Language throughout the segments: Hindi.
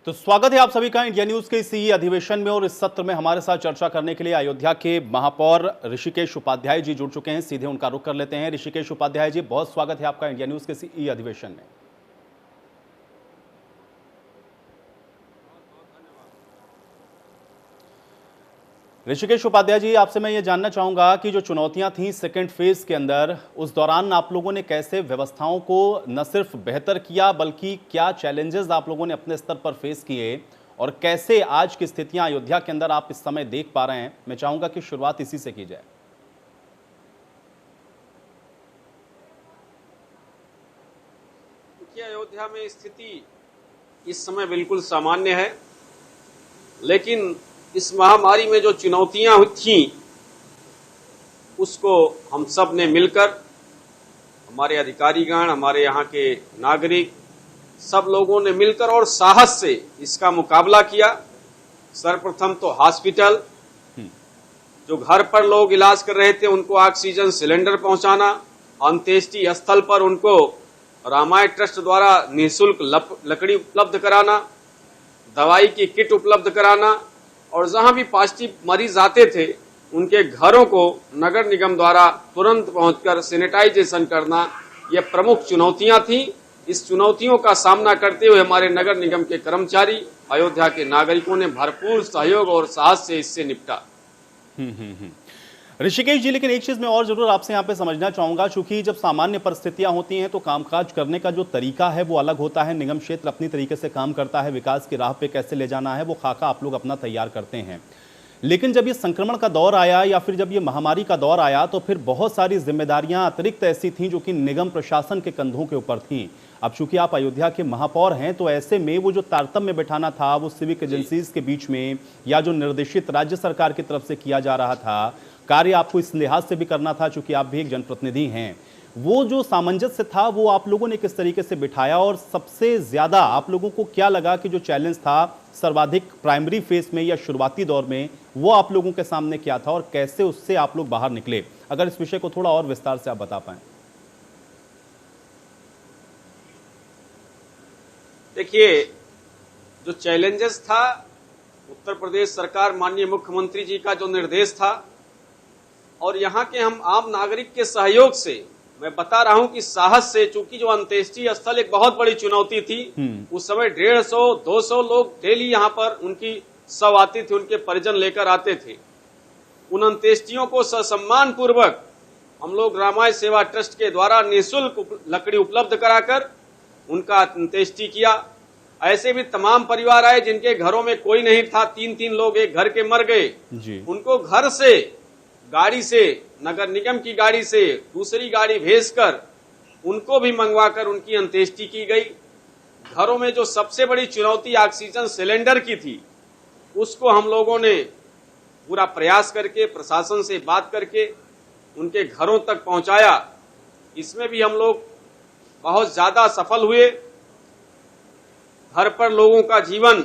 तो स्वागत है आप सभी का इंडिया न्यूज के इसी अधिवेशन में। और इस सत्र में हमारे साथ चर्चा करने के लिए अयोध्या के महापौर ऋषिकेश उपाध्याय जी जुड़ चुके हैं। सीधे उनका रुख कर लेते हैं। ऋषिकेश उपाध्याय जी, बहुत स्वागत है आपका इंडिया न्यूज के इसी अधिवेशन में। ऋषिकेश उपाध्याय जी, आपसे मैं ये जानना चाहूंगा कि जो चुनौतियां थीं सेकेंड फेज के अंदर, उस दौरान आप लोगों ने कैसे व्यवस्थाओं को न सिर्फ बेहतर किया बल्कि क्या चैलेंजेस आप लोगों ने अपने स्तर पर फेस किए और कैसे आज की स्थितियां अयोध्या के अंदर आप इस समय देख पा रहे हैं। मैं चाहूंगा कि शुरुआत इसी से की जाए। देखिए, अयोध्या में स्थिति इस समय बिल्कुल सामान्य है, लेकिन इस महामारी में जो चुनौतियां थीं उसको हम सब ने मिलकर, हमारे अधिकारीगण, हमारे यहाँ के नागरिक, सब लोगों ने मिलकर और साहस से इसका मुकाबला किया। सर्वप्रथम तो हॉस्पिटल, जो घर पर लोग इलाज कर रहे थे उनको ऑक्सीजन सिलेंडर पहुंचाना, अंत्येष्टि स्थल पर उनको रामायण ट्रस्ट द्वारा निःशुल्क लकड़ी उपलब्ध कराना, दवाई की किट उपलब्ध कराना, और जहां भी पॉजिटिव मरीज आते थे उनके घरों को नगर निगम द्वारा तुरंत पहुंचकर सैनिटाइजेशन करना, ये प्रमुख चुनौतियां थीं। इस चुनौतियों का सामना करते हुए हमारे नगर निगम के कर्मचारी, अयोध्या के नागरिकों ने भरपूर सहयोग और साहस से इससे निपटा। ऋषिकेश जी, लेकिन एक चीज मैं और जरूर आपसे यहाँ पे समझना चाहूंगा, चूंकि जब सामान्य परिस्थितियां होती हैं तो कामकाज करने का जो तरीका है वो अलग होता है। निगम क्षेत्र अपनी तरीके से काम करता है, विकास की राह पे कैसे ले जाना है वो खाका आप लोग अपना तैयार करते हैं। लेकिन जब ये संक्रमण का दौर आया या फिर जब ये महामारी का दौर आया तो फिर बहुत सारी जिम्मेदारियां अतिरिक्त ऐसी थीं जो कि निगम प्रशासन के कंधों के ऊपर थीं। अब चूंकि आप अयोध्या के महापौर हैं तो ऐसे में वो जो तारतम्य बिठाना था वो सिविक एजेंसीज के बीच में या जो निर्देशित राज्य सरकार की तरफ से किया जा रहा था कार्य, आपको इस लिहाज से भी करना था चूंकि आप भी एक जनप्रतिनिधि हैं। वो जो सामंजस्य था वो आप लोगों ने किस तरीके से बिठाया और सबसे ज्यादा आप लोगों को क्या लगा कि जो चैलेंज था सर्वाधिक प्राइमरी फेज में या शुरुआती दौर में वो आप लोगों के सामने क्या था और कैसे उससे आप लोग बाहर निकले? अगर इस विषय को थोड़ा और विस्तार से आप बता पाएं। देखिए, जो चैलेंजेस था, उत्तर प्रदेश सरकार, माननीय मुख्यमंत्री जी का जो निर्देश था और यहाँ के हम आम नागरिक के सहयोग से, मैं बता रहा हूं कि साहस से, चूंकि जो अंत्येष्टि स्थल एक बहुत बड़ी चुनौती थी, उस समय 150-200 लोग डेली यहाँ पर उनकी शव आती थी, उनके परिजन लेकर आते थे। उन अंत्येष्टियों को ससम्मान पूर्वक हम लोग रामायण सेवा ट्रस्ट के द्वारा निःशुल्क लकड़ी उपलब्ध कराकर उनका अंत्येष्टि किया। ऐसे भी तमाम परिवार आए जिनके घरों में कोई नहीं था, 3-3 लोग एक घर के मर गए, उनको घर से, गाड़ी से, नगर निगम की गाड़ी से दूसरी गाड़ी भेजकर उनको भी मंगवाकर उनकी अंत्येष्टि की गई। घरों में जो सबसे बड़ी चुनौती ऑक्सीजन सिलेंडर की थी उसको हम लोगों ने पूरा प्रयास करके, प्रशासन से बात करके उनके घरों तक पहुंचाया। इसमें भी हम लोग बहुत ज्यादा सफल हुए। घर पर लोगों का जीवन,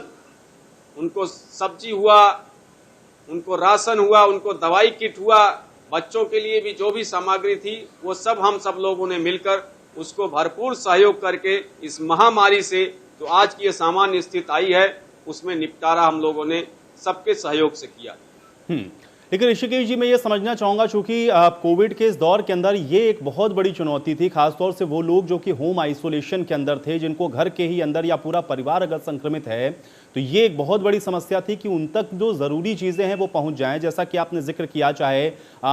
उनको सब्जी हुआ, उनको राशन हुआ, उनको दवाई किट हुआ, बच्चों के लिए भी जो भी सामग्री थी वो सब हम सब लोगों ने मिलकर उसको भरपूर सहयोग करके इस महामारी से जो आज की ये सामान्य स्थिति आई है उसमें निपटारा हम लोगों ने सबके सहयोग से किया। लेकिन ऋषिकेश जी, मैं ये समझना चाहूंगा, चूंकि कोविड के इस दौर के अंदर ये एक बहुत बड़ी चुनौती थी, खासतौर से वो लोग जो कि होम आइसोलेशन के अंदर थे, जिनको घर के ही अंदर या पूरा परिवार अगर संक्रमित है तो ये एक बहुत बड़ी समस्या थी कि उन तक जो ज़रूरी चीज़ें हैं वो पहुंच जाएं। जैसा कि आपने जिक्र किया, चाहे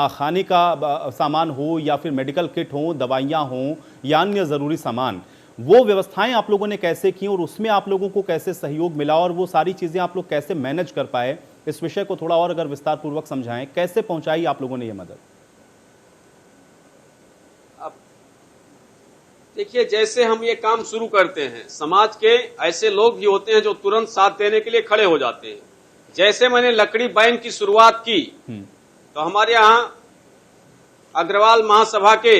खाने का सामान हो या फिर मेडिकल किट हो, दवाइयाँ हों या अन्य ज़रूरी सामान, वो व्यवस्थाएं आप लोगों ने कैसे की और उसमें आप लोगों को कैसे सहयोग मिला और वो सारी चीज़ें आप लोग कैसे मैनेज कर पाए? इस विषय को थोड़ा और अगर विस्तार पूर्वक समझाएं, कैसे पहुंचाई आप लोगों ने ये मदद? अब देखिए, जैसे हम ये काम शुरू करते हैं, समाज के ऐसे लोग भी होते हैं जो तुरंत साथ देने के लिए खड़े हो जाते हैं। जैसे मैंने लकड़ी बैंक की शुरुआत की तो हमारे यहाँ अग्रवाल महासभा के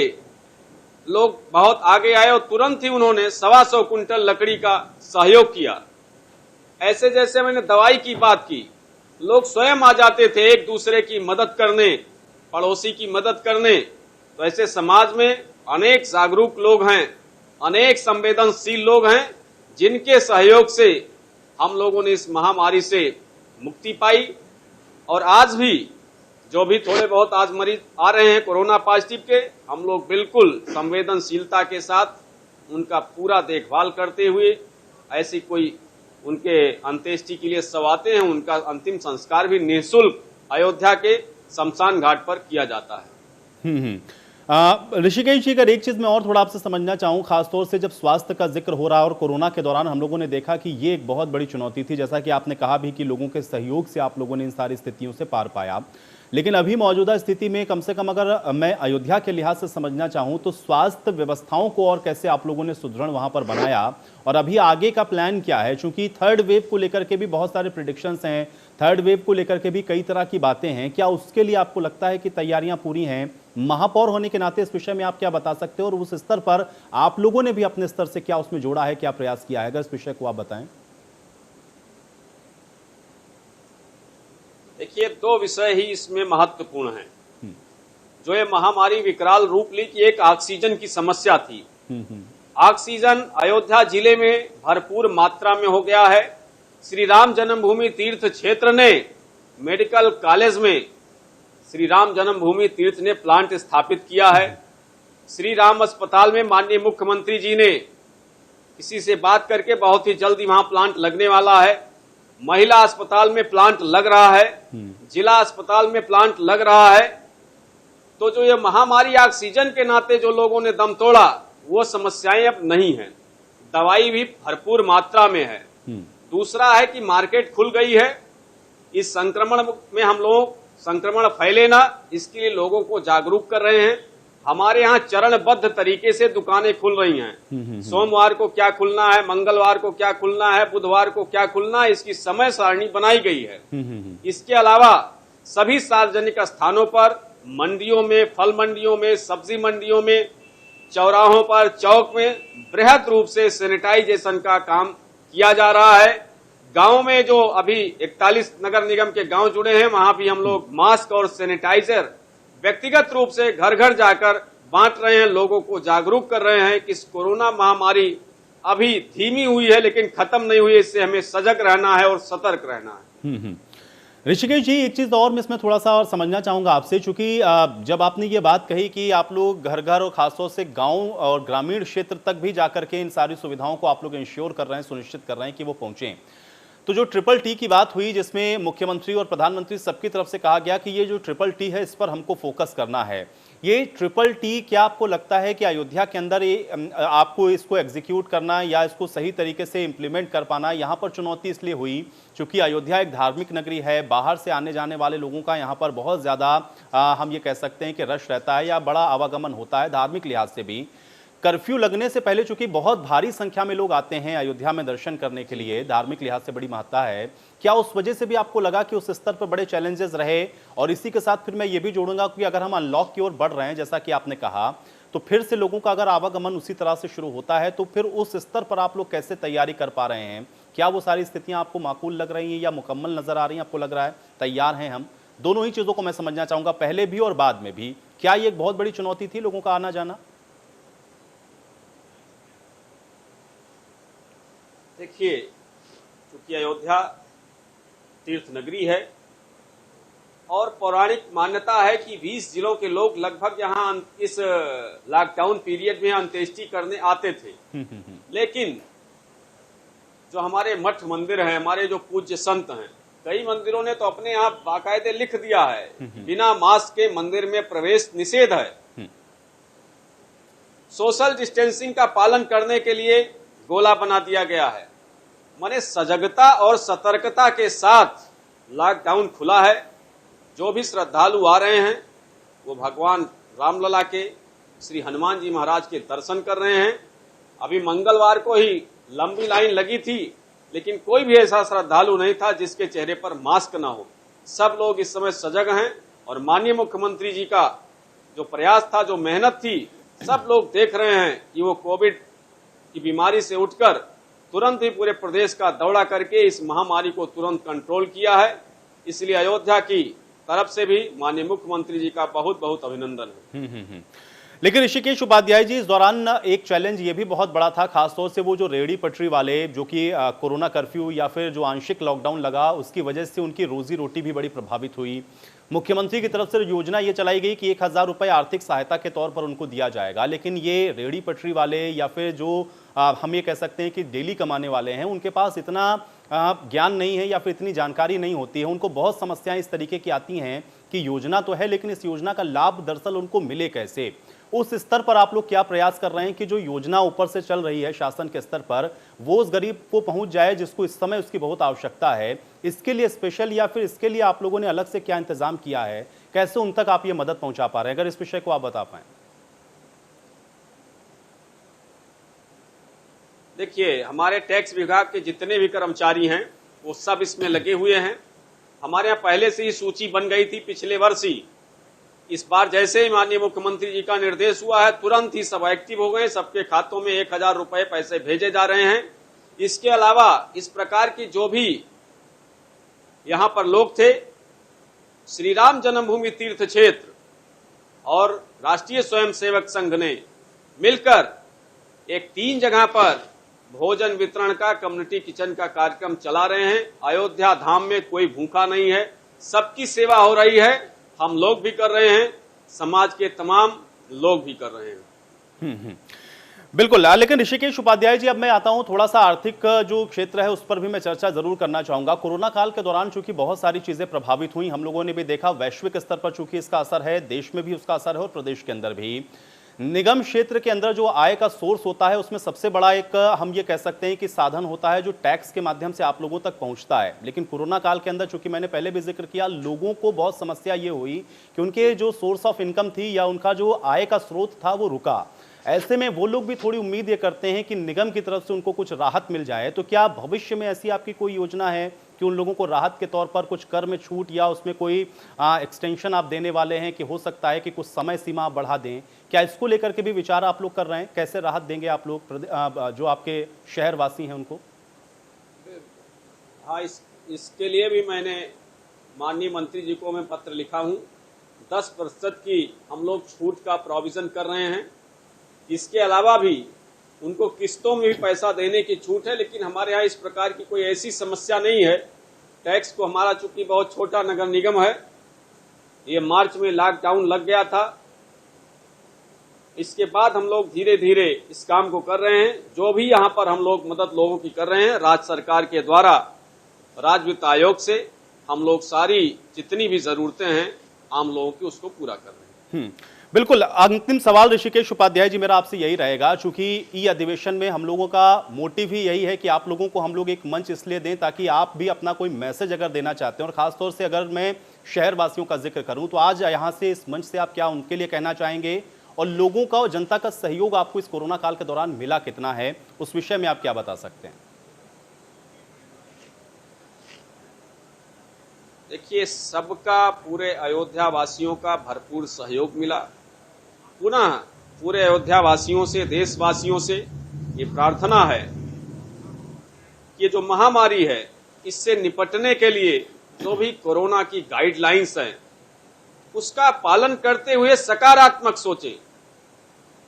लोग बहुत आगे आए और तुरंत ही उन्होंने 125 कुंटल लकड़ी का सहयोग किया। ऐसे जैसे मैंने दवाई की बात की, लोग स्वयं आ जाते थे एक दूसरे की मदद करने, पड़ोसी की मदद करने। तो ऐसे समाज में अनेक जागरूक लोग हैं, अनेक संवेदनशील लोग हैं जिनके सहयोग से हम लोगों ने इस महामारी से मुक्ति पाई। और आज भी जो भी थोड़े बहुत आज मरीज आ रहे हैं कोरोना पॉजिटिव के, हम लोग बिल्कुल संवेदनशीलता के साथ उनका पूरा देखभाल करते हुए, ऐसी कोई उनके अंत्येष्टि के लिए सब आते हैं, उनका अंतिम संस्कार भी निःशुल्क अयोध्या के शमशान घाट पर किया जाता है। ऋषिकेश जी, अगर एक चीज मैं और थोड़ा आपसे समझना चाहूं, खासतौर से जब स्वास्थ्य का जिक्र हो रहा है और कोरोना के दौरान हम लोगों ने देखा कि ये एक बहुत बड़ी चुनौती थी, जैसा कि आपने कहा भी कि लोगों के सहयोग से आप लोगों ने इन सारी स्थितियों से पार पाया। लेकिन अभी मौजूदा स्थिति में कम से कम अगर मैं अयोध्या के लिहाज से समझना चाहूं तो स्वास्थ्य व्यवस्थाओं को और कैसे आप लोगों ने सुदृढ़ वहां पर बनाया और अभी आगे का प्लान क्या है? चूंकि थर्ड वेव को लेकर के भी बहुत सारे प्रिडिक्शंस हैं, थर्ड वेव को लेकर के भी कई तरह की बातें हैं, क्या उसके लिए आपको लगता है कि तैयारियां पूरी हैं? महापौर होने के नाते इस विषय में आप क्या बता सकते हो और उस स्तर पर आप लोगों ने भी अपने स्तर से क्या उसमें जोड़ा है, क्या प्रयास किया है? अगर इस विषय को आप बताएं। देखिए, दो विषय ही इसमें महत्वपूर्ण हैं। जो ये महामारी विकराल रूप ली कि एक ऑक्सीजन की समस्या थी। ऑक्सीजन अयोध्या जिले में भरपूर मात्रा में हो गया है। श्री राम जन्मभूमि तीर्थ क्षेत्र ने मेडिकल कॉलेज में श्री राम जन्मभूमि तीर्थ ने प्लांट स्थापित किया है। श्री राम अस्पताल में माननीय मुख्यमंत्री जी ने किसी से बात करके बहुत ही जल्दी वहां प्लांट लगने वाला है। महिला अस्पताल में प्लांट लग रहा है, जिला अस्पताल में प्लांट लग रहा है। तो जो ये महामारी ऑक्सीजन के नाते जो लोगों ने दम तोड़ा, वो समस्याएं अब नहीं है। दवाई भी भरपूर मात्रा में है। दूसरा है कि मार्केट खुल गई है। इस संक्रमण में हम लोग संक्रमण फैले ना, इसके लिए लोगों को जागरूक कर रहे हैं। हमारे यहाँ चरणबद्ध तरीके से दुकानें खुल रही हैं। सोमवार को क्या खुलना है, मंगलवार को क्या खुलना है, बुधवार को क्या खुलना है, इसकी समय सारणी बनाई गई है। इसके अलावा सभी सार्वजनिक स्थानों पर, मंडियों में, फल मंडियों में, सब्जी मंडियों में, चौराहों पर, चौक में बृहद रूप से सैनिटाइजेशन का काम किया जा रहा है। गांव में जो अभी 41 नगर निगम के गांव जुड़े हैं, वहां भी हम लोग मास्क और सैनिटाइजर व्यक्तिगत रूप से घर घर जाकर बांट रहे हैं, लोगों को जागरूक कर रहे हैं कि इस कोरोना महामारी अभी धीमी हुई है लेकिन खत्म नहीं हुई है। इससे हमें सजग रहना है और सतर्क रहना है। ऋषिकेश जी, एक चीज और मैं इसमें थोड़ा सा और समझना चाहूंगा आपसे, चूंकि जब आपने ये बात कही कि आप लोग घर घर और खासतौर से गांव और ग्रामीण क्षेत्र तक भी जाकर के इन सारी सुविधाओं को आप लोग इंश्योर कर रहे हैं, सुनिश्चित कर रहे हैं कि वो पहुंचे, तो जो ट्रिपल टी की बात हुई जिसमें मुख्यमंत्री और प्रधानमंत्री सबकी तरफ से कहा गया कि ये जो ट्रिपल टी है इस पर हमको फोकस करना है, ये ट्रिपल टी क्या आपको लगता है कि अयोध्या के अंदर ये आपको इसको एग्जीक्यूट करना या इसको सही तरीके से इंप्लीमेंट कर पाना यहाँ पर चुनौती इसलिए हुई क्योंकि अयोध्या एक धार्मिक नगरी है, बाहर से आने जाने वाले लोगों का यहाँ पर बहुत ज़्यादा हम ये कह सकते हैं कि रश रहता है या बड़ा आवागमन होता है धार्मिक लिहाज से भी। कर्फ्यू लगने से पहले चूंकि बहुत भारी संख्या में लोग आते हैं अयोध्या में दर्शन करने के लिए, धार्मिक लिहाज से बड़ी महत्ता है, क्या उस वजह से भी आपको लगा कि उस स्तर पर बड़े चैलेंजेस रहे? और इसी के साथ फिर मैं ये भी जोड़ूंगा कि अगर हम अनलॉक की ओर बढ़ रहे हैं जैसा कि आपने कहा, तो फिर से लोगों का अगर आवागमन उसी तरह से शुरू होता है तो फिर उस स्तर पर आप लोग कैसे तैयारी कर पा रहे हैं? क्या वो सारी स्थितियां आपको माकूल लग रही हैं या मुकम्मल नजर आ रही हैं? आपको लग रहा है तैयार हैं हम? दोनों ही चीजों को मैं समझना चाहूंगा, पहले भी और बाद में भी। क्या ये एक बहुत बड़ी चुनौती थी लोगों का आना जाना? देखिए, क्योंकि अयोध्या तीर्थ नगरी है और पौराणिक मान्यता है कि 20 जिलों के लोग लगभग यहाँ इस लॉकडाउन पीरियड में अंत्येष्टि करने आते थे। लेकिन जो हमारे मठ मंदिर हैं, हमारे जो पूज्य संत हैं, कई मंदिरों ने तो अपने आप बाकायदे लिख दिया है बिना मास्क के मंदिर में प्रवेश निषेध है। सोशल डिस्टेंसिंग का पालन करने के लिए गोला बना दिया गया है। माने सजगता और सतर्कता के साथ लॉकडाउन खुला है। जो भी श्रद्धालु आ रहे हैं वो भगवान रामलला के, श्री हनुमान जी महाराज के दर्शन कर रहे हैं। अभी मंगलवार को ही लंबी लाइन लगी थी लेकिन कोई भी ऐसा श्रद्धालु नहीं था जिसके चेहरे पर मास्क ना हो। सब लोग इस समय सजग हैं और माननीय मुख्यमंत्री जी का जो प्रयास था, जो मेहनत थी, सब लोग देख रहे हैं कि वो कोविड की बीमारी से उठकर तुरंत ही पूरे प्रदेश का दौरा करके इस महामारी को तुरंत कंट्रोल किया है। इसलिए अयोध्या की तरफ से भी माननीय मुख्यमंत्री जी का बहुत बहुत अभिनंदन है। लेकिन ऋषिकेश उपाध्याय जी, इस दौरान एक चैलेंज ये भी बहुत बड़ा था, खासतौर से वो जो रेहड़ी पटरी वाले, जो कि कोरोना कर्फ्यू या फिर जो आंशिक लॉकडाउन लगा उसकी वजह से उनकी रोजी रोटी भी बड़ी प्रभावित हुई। मुख्यमंत्री की तरफ से योजना ये चलाई गई कि 1,000 रुपये आर्थिक सहायता के तौर पर उनको दिया जाएगा, लेकिन ये रेहड़ी पटरी वाले या फिर जो हम ये कह सकते हैं कि डेली कमाने वाले हैं, उनके पास इतना ज्ञान नहीं है या फिर इतनी जानकारी नहीं होती है। उनको बहुत समस्याएं इस तरीके की आती हैं कि योजना तो है, लेकिन इस योजना का लाभ दरअसल उनको मिले कैसे। उस स्तर पर आप लोग क्या प्रयास कर रहे हैं कि जो योजना ऊपर से चल रही है शासन के स्तर पर, वो उस गरीब को पहुंच जाए जिसको इस समय उसकी बहुत आवश्यकता है? इसके लिए स्पेशल या फिर इसके लिए आप लोगों ने अलग से क्या इंतजाम किया है? कैसे उन तक आप ये मदद पहुंचा पा रहे हैं? अगर इस विषय को आप बता पाएं। देखिए, हमारे टैक्स विभाग के जितने भी कर्मचारी हैं वो सब इसमें लगे हुए हैं। हमारे यहाँ पहले से ही सूची बन गई थी पिछले वर्ष ही। इस बार जैसे ही माननीय मुख्यमंत्री जी का निर्देश हुआ है, तुरंत ही सब एक्टिव हो गए। सबके खातों में 1,000 रुपए पैसे भेजे जा रहे हैं। इसके अलावा इस प्रकार की जो भी यहाँ पर लोग थे, श्री राम जन्मभूमि तीर्थ क्षेत्र और राष्ट्रीय स्वयंसेवक संघ ने मिलकर एक 3 जगह पर भोजन वितरण का, कम्युनिटी किचन का कार्यक्रम चला रहे हैं। अयोध्या धाम में कोई भूखा नहीं है, सबकी सेवा हो रही है। हम लोग भी कर रहे हैं, समाज के तमाम लोग भी कर रहे हैं। बिल्कुल। लेकिन ऋषिकेश उपाध्याय जी, अब मैं आता हूं, थोड़ा सा आर्थिक जो क्षेत्र है उस पर भी मैं चर्चा जरूर करना चाहूंगा। कोरोना काल के दौरान चूंकि बहुत सारी चीजें प्रभावित हुई, हम लोगों ने भी देखा वैश्विक स्तर पर चूंकि इसका असर है, देश में भी उसका असर है और प्रदेश के अंदर भी। निगम क्षेत्र के अंदर जो आय का सोर्स होता है उसमें सबसे बड़ा एक हम ये कह सकते हैं कि साधन होता है जो टैक्स के माध्यम से आप लोगों तक पहुंचता है। लेकिन कोरोना काल के अंदर, चूंकि मैंने पहले भी जिक्र किया, लोगों को बहुत समस्या ये हुई कि उनके जो सोर्स ऑफ इनकम थी या उनका जो आय का स्रोत था वो रुका। ऐसे में वो लोग भी थोड़ी उम्मीद ये करते हैं कि निगम की तरफ से उनको कुछ राहत मिल जाए। तो क्या भविष्य में ऐसी आपकी कोई योजना है कि उन लोगों को राहत के तौर पर कुछ कर में छूट या उसमें कोई एक्सटेंशन आप देने वाले हैं कि हो सकता है कि कुछ समय सीमा आप बढ़ा दें? क्या इसको लेकर के भी विचार आप लोग कर रहे हैं? कैसे राहत देंगे आप लोग जो आपके शहरवासी हैं उनको? हाँ, इसके लिए भी मैंने माननीय मंत्री जी को मैं पत्र लिखा हूँ। 10% की हम लोग छूट का प्रोविजन कर रहे हैं। इसके अलावा भी उनको किस्तों में भी पैसा देने की छूट है, लेकिन हमारे यहाँ इस प्रकार की कोई ऐसी समस्या नहीं है। टैक्स को हमारा चूंकि बहुत छोटा नगर निगम है, ये मार्च में लॉकडाउन लग गया था। इसके बाद हम लोग धीरे धीरे इस काम को कर रहे हैं। जो भी यहाँ पर हम लोग मदद लोगों की कर रहे हैं, राज्य सरकार के द्वारा, राज्य वित्त आयोग से हम लोग सारी जितनी भी जरूरतें हैं आम लोगों की, उसको पूरा कर रहे हैं। बिल्कुल। अंतिम सवाल ऋषिकेश उपाध्याय जी मेरा आपसे यही रहेगा, चूंकि ई अधिवेशन में हम लोगों का मोटिव ही यही है कि आप लोगों को हम लोग एक मंच इसलिए दें ताकि आप भी अपना कोई मैसेज अगर देना चाहते हैं, और खासतौर से अगर मैं शहरवासियों का जिक्र करूं तो आज यहाँ से इस मंच से आप क्या उनके लिए कहना चाहेंगे, और लोगों का और जनता का सहयोग आपको इस कोरोना काल के दौरान मिला कितना है, उस विषय में आप क्या बता सकते हैं? देखिए, सबका, पूरे अयोध्या वासियों का भरपूर सहयोग मिला। पुनः पूरे अयोध्या वासियों से, देशवासियों से ये प्रार्थना है कि जो महामारी है इससे निपटने के लिए जो भी कोरोना की गाइडलाइंस हैं उसका पालन करते हुए सकारात्मक सोचें।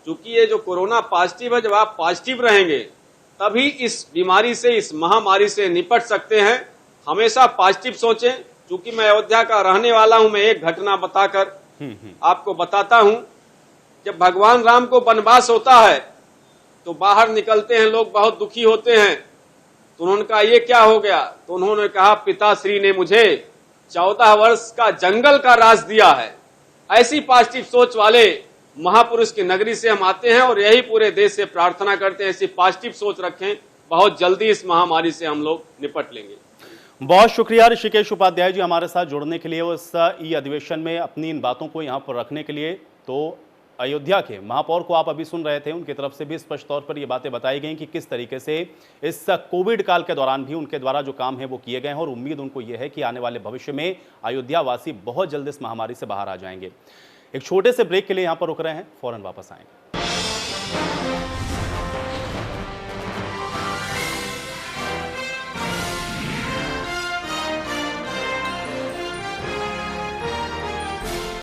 क्योंकि ये जो कोरोना पॉजिटिव है, जब आप पॉजिटिव रहेंगे तभी इस बीमारी से, इस महामारी से निपट सकते हैं। हमेशा पॉजिटिव सोचें। क्योंकि मैं अयोध्या का रहने वाला हूं, मैं एक घटना बताकर आपको बताता हूं। जब भगवान राम को वनवास होता है तो बाहर निकलते हैं, लोग बहुत दुखी होते हैं। तो उन्होंने कहा ये क्या हो गया? तो उन्होंने कहा पिताश्री ने मुझे 14 वर्ष का जंगल का राज दिया है। ऐसी पॉजिटिव सोच वाले महापुरुष की नगरी से हम आते हैं और यही पूरे देश से प्रार्थना करते हैं, ऐसी पॉजिटिव सोच रखें। बहुत जल्दी इस महामारी से हम लोग निपट लेंगे। बहुत शुक्रिया ऋषिकेश उपाध्याय जी हमारे साथ जुड़ने के लिए, उस ई अधिवेशन में अपनी इन बातों को यहाँ पर रखने के लिए। तो अयोध्या के महापौर को आप अभी सुन रहे थे, उनकी तरफ से भी स्पष्ट तौर पर ये बातें बताई गई कि किस तरीके से इस कोविड काल के दौरान भी उनके द्वारा जो काम है वो किए गए हैं, और उम्मीद उनको ये है कि आने वाले भविष्य में अयोध्या वासी बहुत जल्द इस महामारी से बाहर आ जाएंगे। एक छोटे से ब्रेक के लिए यहाँ पर रुक रहे हैं, फौरन वापस आएंगे।